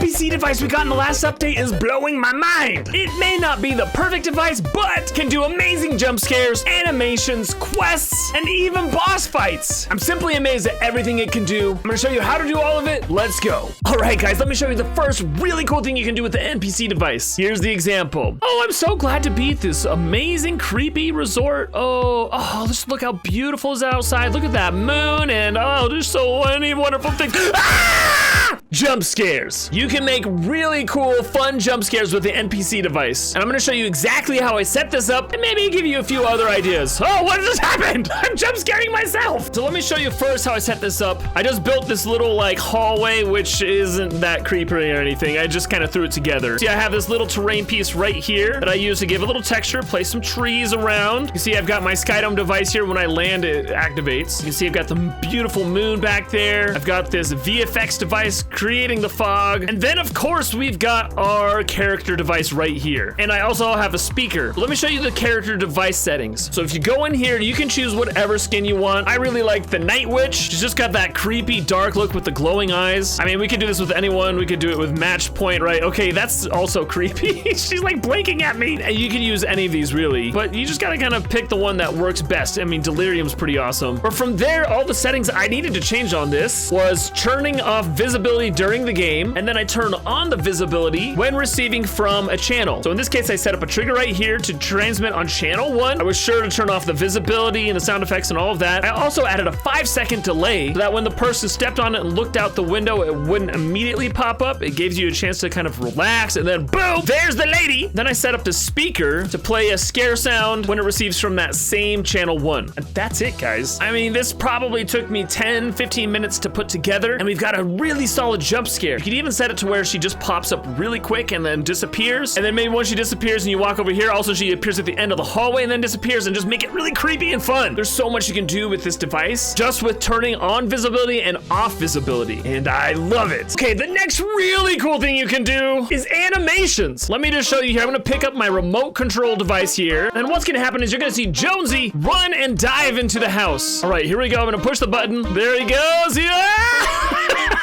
NPC device we got in the last update is blowing my mind. It may not be the perfect device, but can do amazing jump scares, animations, quests, and even boss fights. I'm simply amazed at everything it can do. I'm gonna show you how to do all of it. Let's go. All right, guys, let me show you the first really cool thing you can do with the NPC device. Here's the example. Oh, I'm so glad to be at this amazing, creepy resort. Oh, just look how beautiful it's outside. Look at that moon, and there's so many wonderful things. Ah! Jump scares. You can make really cool, fun jump scares with the NPC device. And I'm gonna show you exactly how I set this up and maybe give you a few other ideas. Oh, what just happened? I'm jump scaring myself. So let me show you first how I set this up. I just built this little like hallway, which isn't that creepy or anything. I just kind of threw it together. See, I have this little terrain piece right here that I use to give a little texture, place some trees around. You see, I've got my Skydome device here. When I land, it activates. You can see I've got the beautiful moon back there. I've got this VFX device creating the fog. And then of course, we've got our character device right here. And I also have a speaker. Let me show you the character device settings. So if you go in here, you can choose whatever skin you want. I really like the Night Witch. She's just got that creepy dark look with the glowing eyes. I mean, we could do this with anyone. We could do it with Match Point, right? Okay, that's also creepy. She's like blinking at me. And you can use any of these really, but you just gotta kind of pick the one that works best. I mean, Delirium's pretty awesome. But from there, all the settings I needed to change on this was turning off visibility during the game, and then I turn on the visibility when receiving from a channel. So in this case, I set up a trigger right here to transmit on channel 1. I was sure to turn off the visibility and the sound effects and all of that. I also added a 5-second delay so that when the person stepped on it and looked out the window, it wouldn't immediately pop up. It gives you a chance to kind of relax, and then boom, there's the lady. Then I set up the speaker to play a scare sound when it receives from that same channel 1. And that's it, guys. I mean, this probably took me 10-15 minutes to put together, and we've got a really solid jump scare. You can even set it to where she just pops up really quick and then disappears. And then maybe once she disappears and you walk over here, also she appears at the end of the hallway and then disappears, and just make it really creepy and fun. There's so much you can do with this device just with turning on visibility and off visibility, and I love it. Okay, the next really cool thing you can do is animations. Let me just show you here. I'm gonna pick up my remote control device here, and what's gonna happen is you're gonna see Jonesy run and dive into the house. All right, here we go. I'm gonna push the button. There he goes. Yeah!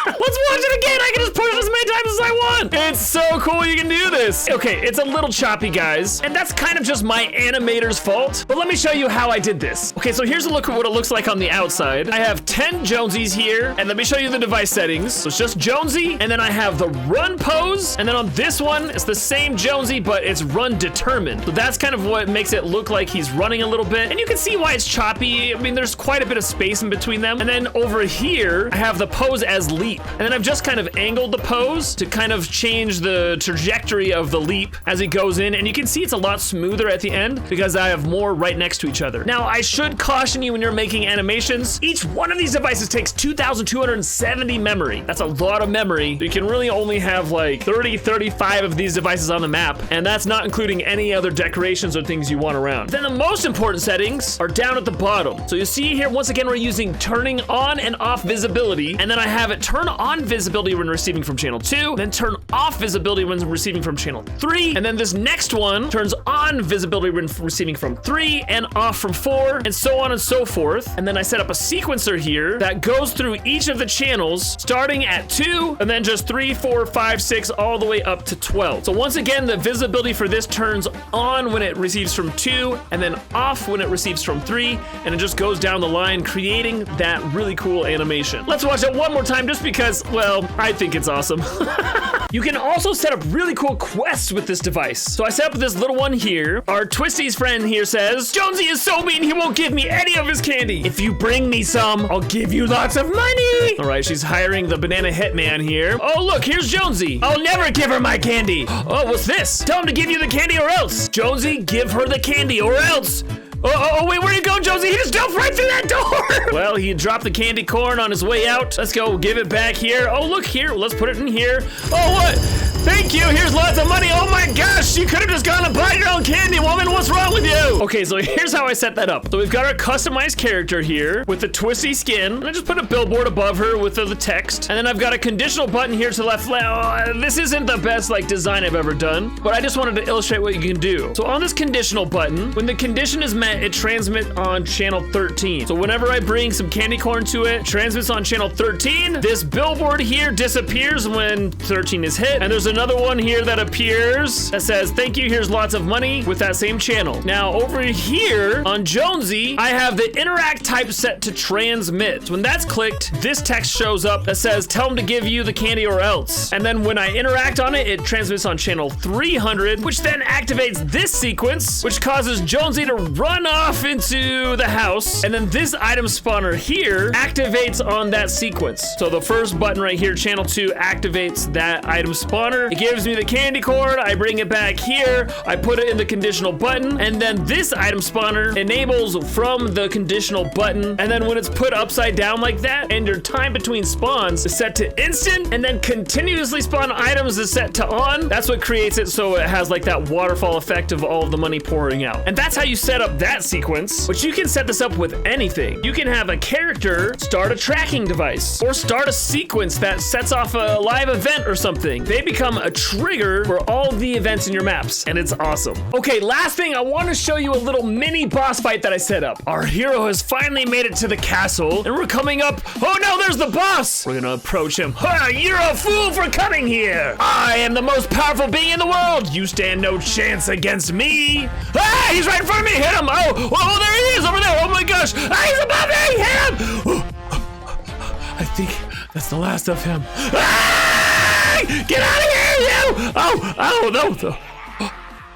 Let's watch it again. I can just push it as many times as I want. It's so cool you can do this. Okay, it's a little choppy, guys, and that's kind of just my animator's fault, but let me show you how I did this. Okay, so here's a look at what it looks like on the outside. I have 10 Jonesies here, and let me show you the device settings. So it's just Jonesy, and then I have the run pose, and then on this one, it's the same Jonesy, but it's run determined. So that's kind of what makes it look like he's running a little bit, and you can see why it's choppy. I mean, there's quite a bit of space in between them. And then over here, I have the pose as leap, and then I've just kind of angled the pose to kind of change the trajectory of the leap as it goes in, and you can see it's a lot smoother at the end because I have more right next to each other. Now, I should caution you when you're making animations, each one of these devices takes 2,270 memory. That's a lot of memory. You can really only have like 35 of these devices on the map, and that's not including any other decorations or things you want around. Then the most important settings are down at the bottom. So you see here, once again, we're using turning on and off visibility, and then I have it turn on visibility when receiving from channel 2, then turn off visibility when receiving from channel 3, and then this next one turns on visibility when receiving from 3 and off from 4, and so on and so forth. And then I set up a sequencer here that goes through each of the channels starting at 2 and then just 3, 4, 5, 6 all the way up to 12. So once again, the visibility for this turns on when it receives from 2 and then off when it receives from 3, and it just goes down the line, creating that really cool animation. Let's watch it one more time just because, well, I think it's awesome. You can also set up really cool quests with this device. So I set up this little one here. Our Twisty's friend here says, Jonesy is so mean, he won't give me any of his candy. If you bring me some, I'll give you lots of money. All right, she's hiring the banana hitman here. Oh, look, here's Jonesy. I'll never give her my candy. Oh, what's this? Tell him to give you the candy or else. Jonesy, give her the candy or else. Oh, wait, where'd you go, Jonesy? He just jumped right through that door. Well, he dropped the candy corn on his way out. Let's go give it back here. Oh, look here. Let's put it in here. Oh, what? Thank you. Here's lots of money. Oh my gosh, you could have just gone and bought your own candy, woman. What's wrong with you? Okay, so here's how I set that up. So we've got our customized character here with the twisty skin. And I just put a billboard above her with the text. And then I've got a conditional button here to the left. This isn't the best design I've ever done, but I just wanted to illustrate what you can do. So on this conditional button, when the condition is met, that, it transmits on channel 13. So whenever I bring some candy corn to it, transmits on channel 13. This billboard here disappears when 13 is hit. And there's another one here that appears that says, thank you, here's lots of money with that same channel. Now over here on Jonesy, I have the interact type set to transmit. So when that's clicked, this text shows up that says, tell them to give you the candy or else. And then when I interact on it, it transmits on channel 300, which then activates this sequence, which causes Jonesy to run off into the house. And then this item spawner here activates on that sequence. So the first button right here, channel 2, activates that item spawner. It gives me the candy corn. I bring it back here. I put it in the conditional button. And then this item spawner enables from the conditional button. And then when it's put upside down like that, and your time between spawns is set to instant, and then continuously spawn items is set to on, that's what creates it so it has like that waterfall effect of all of the money pouring out. And that's how you set up that sequence, but you can set this up with anything. You can have a character start a tracking device or start a sequence that sets off a live event or something. They become a trigger for all of the events in your maps, and it's awesome. Okay, last thing, I want to show you a little mini boss fight that I set up. Our hero has finally made it to the castle, and we're coming up. Oh no, there's the boss! We're gonna approach him. Ha, you're a fool for coming here! I am the most powerful being in the world! You stand no chance against me! Ah, he's right in front of me! Hit him! Oh, there he is over there! Oh my gosh! Ah, he's above me! Hit him! I think that's the last of him. Ah! Get out of here, you! Oh, no.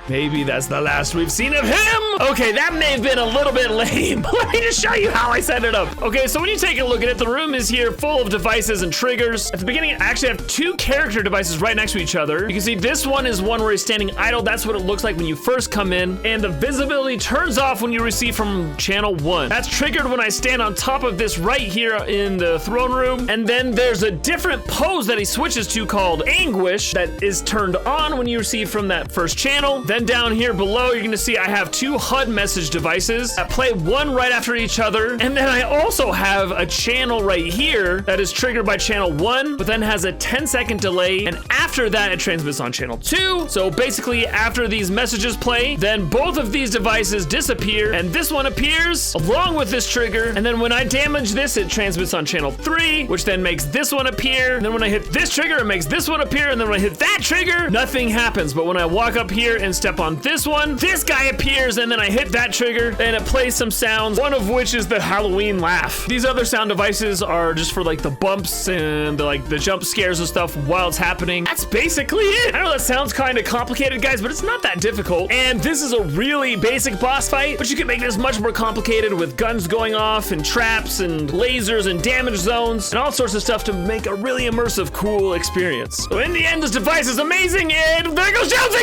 Maybe that's the last we've seen of him. Okay, that may have been a little bit lame. Let me just show you how I set it up. Okay, so when you take a look at it, the room is here full of devices and triggers. At the beginning, I actually have 2 character devices right next to each other. You can see this one is one where he's standing idle. That's what it looks like when you first come in. And the visibility turns off when you receive from channel 1. That's triggered when I stand on top of this right here in the throne room. And then there's a different pose that he switches to called Anguish that is turned on when you receive from that first channel. Then down here below, you're gonna see I have 2 HUD message devices that play one right after each other. And then I also have a channel right here that is triggered by channel 1, but then has a 10-second delay. And after that, it transmits on channel 2. So basically, after these messages play, then both of these devices disappear, and this one appears along with this trigger. And then when I damage this, it transmits on channel 3, which then makes this one appear. And then when I hit this trigger, it makes this one appear. And then when I hit that trigger, nothing happens. But when I walk up here and step on this one, this guy appears, and then I hit that trigger, and it plays some sounds, one of which is the Halloween laugh. These other sound devices are just for like the bumps and the jump scares and stuff while it's happening. That's basically it. I know that sounds kind of complicated, guys, but it's not that difficult. And this is a really basic boss fight, but you can make this much more complicated with guns going off and traps and lasers and damage zones and all sorts of stuff to make a really immersive, cool experience. So in the end, this device is amazing, and there goes Jonesy!